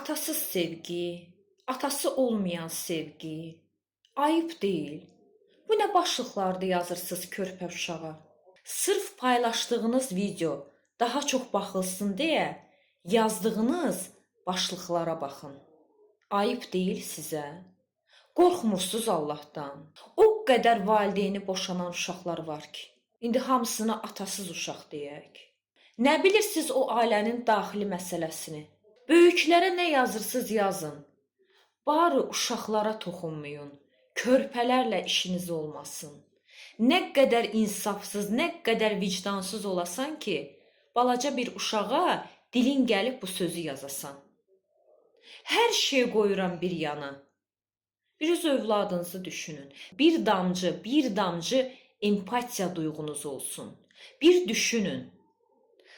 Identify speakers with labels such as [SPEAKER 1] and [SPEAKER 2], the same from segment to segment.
[SPEAKER 1] Atasız sevgi, atası olmayan sevgi, ayıb deyil. Bu nə başlıqlarda yazırsınız körpə uşağa? Sırf paylaşdığınız video daha çox baxılsın deyə yazdığınız başlıqlara baxın. Ayıb deyil sizə? Qorxmursuz Allahdan. O qədər valideyni boşanan uşaqlar var ki, indi hamısına atasız uşaq deyək. Nə bilirsiniz o ailənin daxili məsələsini? Böyüklərə nə yazırsınız yazın. Bari uşaqlara toxunmayın. Körpələrlə işiniz olmasın. Nə qədər insafsız, nə qədər vicdansız olasan ki, balaca bir uşağa dilin gəlib bu sözü yazasan. Hər şey qoyuram bir yana. Bir öz övladınızı düşünün. Bir damcı empatiya duyğunuz olsun. Bir düşünün.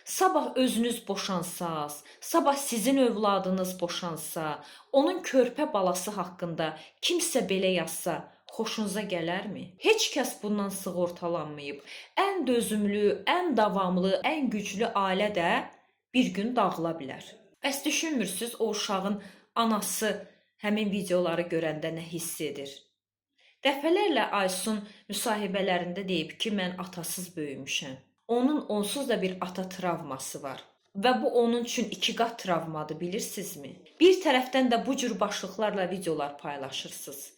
[SPEAKER 1] Sabah özünüz boşansaz, sabah sizin övladınız boşansa, onun körpə balası haqqında kimsə belə yazsa, xoşunuza gələrmi? Heç kəs bundan sığortalanmayıb. Ən dözümlü, ən davamlı, ən güclü ailə də bir gün dağıla bilər. Bəs düşünmürsünüz o uşağın anası həmin videoları görəndə nə hiss edir? Dəfələrlə Aysun müsahibələrində deyib ki, mən atasız böyümüşəm. Onun onsuz da bir ata travması var. Və bu onun üçün 2 qat travmadır, bilirsinizmi? Bir tərəfdən də bu cür başlıqlarla videolar paylaşırsınız.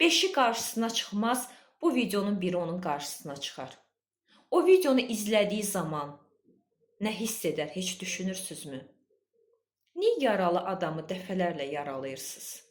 [SPEAKER 1] 5-i qarşısına çıxmaz, bu videonun biri onun qarşısına çıxar. O videonu izlədiyi zaman nə hiss edər, heç düşünürsünüzmü? Niyə yaralı adamı dəfələrlə yaralayırsınız?